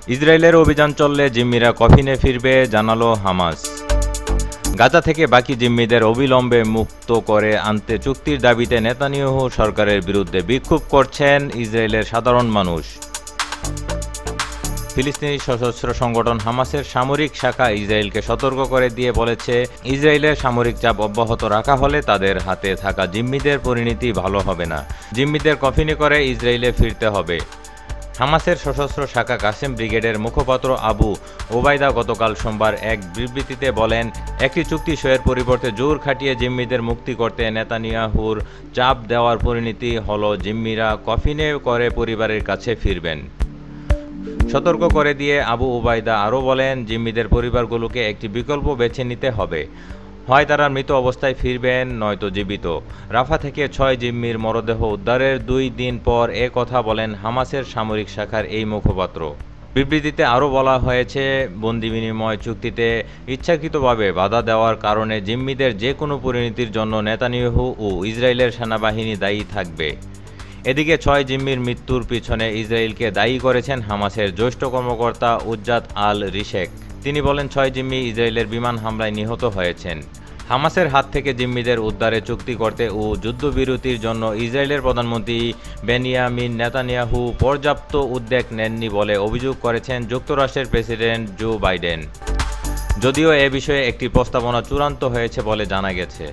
ইসরায়েলের অভিযান চললে জিম্মিরা কফিনে ফিরবে, জানালো হামাস। গাজা থেকে বাকি জিম্মিদের অবিলম্বে মুক্ত করে আনতে চুক্তির দাবিতে নেতানিয়াহু সরকারের বিরুদ্ধে বিক্ষোভ করছেন ইসরায়েলের সাধারণ মানুষ। ফিলিস্তিনি সশস্ত্র সংগঠন হামাসের সামরিক শাখা ইসরায়েলকে সতর্ক করে দিয়ে বলেছে, ইসরায়েলের সামরিক চাপ অব্যাহত রাখা হলে তাদের হাতে থাকা জিম্মিদের পরিণতি ভালো হবে না। জিম্মিদের কফিনে করে ইসরায়েলে ফিরতে হবে। হামাসের সশস্ত্র শাখা কাসেম ব্রিগেডের মুখপাত্র আবু ওবায়দা গতকাল সোমবার এক বিবৃতিতে বলেন, একটি চুক্তি সইয়ের পরিবর্তে জোর খাটিয়ে জিম্মিদের মুক্তি করতে নেতানিয়াহুর চাপ দেওয়ার পরিণতি হল জিম্মিরা কফিনে করে পরিবারের কাছে ফিরবেন। সতর্ক করে দিয়ে আবু ওবায়দা আরও বলেন, জিম্মিদের পরিবারগুলোকে একটি বিকল্প বেছে নিতে হবে, হয় তারা মৃত অবস্থায় ফিরবেন নয়তো জীবিত। রাফা থেকে 6 জিম্মির মরদেহ উদ্ধারের 2 দিন পর এ কথা বলেন হামাসের সামরিক শাখার এই মুখপাত্র। বিবৃতিতে আরও বলা হয়েছে, বন্দি বিনিময় চুক্তিতে ইচ্ছাকৃতভাবে বাধা দেওয়ার কারণে জিম্মিদের যে কোনো পরিণতির জন্য নেতানিয়াহু ও ইসরায়েলের সেনাবাহিনী দায়ী থাকবে। এদিকে 6 জিম্মির মৃত্যুর পিছনে ইসরায়েলকে দায়ী করেছেন হামাসের জ্যেষ্ঠ কর্মকর্তা উজ্জাত আল রিশেক। তিনি বলেন, 6 জিম্মি ইসরায়েলের বিমান হামলায় নিহত হয়েছেন। হামাসের হাত থেকে জিম্মিদের উদ্ধারে চুক্তি করতে ও যুদ্ধবিরতির জন্য ইসরায়েলের প্রধানমন্ত্রী বেনিয়ামিন নেতানিয়াহু পর্যাপ্ত উদ্যোগ নেননি বলে অভিযোগ করেছেন যুক্তরাষ্ট্রের প্রেসিডেন্ট জো বাইডেন। যদিও এ বিষয়ে একটি প্রস্তাবনা চূড়ান্ত হয়েছে বলে জানা গেছে।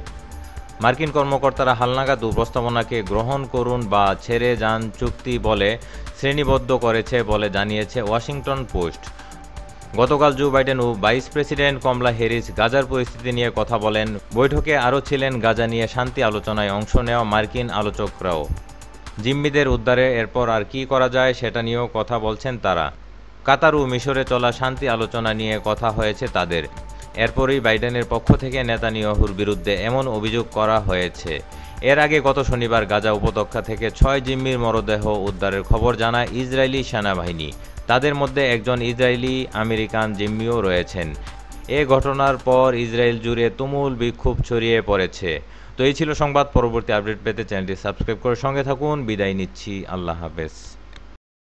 মার্কিন কর্মকর্তারা হালনাগাদ প্রস্তাবনাকে গ্রহণ করুন বা ছেড়ে যান চুক্তি বলে শ্রেণীবদ্ধ করেছে বলে জানিয়েছে ওয়াশিংটন পোস্ট। গতকাল জো বাইডেন ও ভাইস প্রেসিডেন্ট কমলা হ্যারিস গাজার পরিস্থিতি নিয়ে কথা বলেন। বৈঠকে আরও ছিলেন গাজা নিয়ে শান্তি আলোচনায় অংশ নেওয়া মার্কিন আলোচকরাও। জিম্মিদের উদ্ধারে এরপর আর কী করা যায় সেটা নিয়েও কথা বলছেন তারা। কাতার ও মিশরে চলা শান্তি আলোচনা নিয়ে কথা হয়েছে তাদের। এরপরই বাইডেনের পক্ষ থেকে নেতানিয়াহুর বিরুদ্ধে এমন অভিযোগ করা হয়েছে। এর আগে গত শনিবার গাজা উপত্যকা থেকে 6 জিম্মির মরদেহ উদ্ধারের খবর জানায় ইসরায়েলি সেনাবাহিনী। তাদের মধ্যে একজন ইসরায়েলি আমেরিকান জিম্মিও রয়েছেন। এ ঘটনার পর ইসরায়েল জুড়ে তুমুল বিক্ষোভ ছড়িয়ে পড়েছে। তো এই ছিল সংবাদ। পরবর্তী আপডেট পেতে চ্যানেলটি সাবস্ক্রাইব করে সঙ্গে থাকুন। বিদায় নিচ্ছি, আল্লাহ হাফেজ।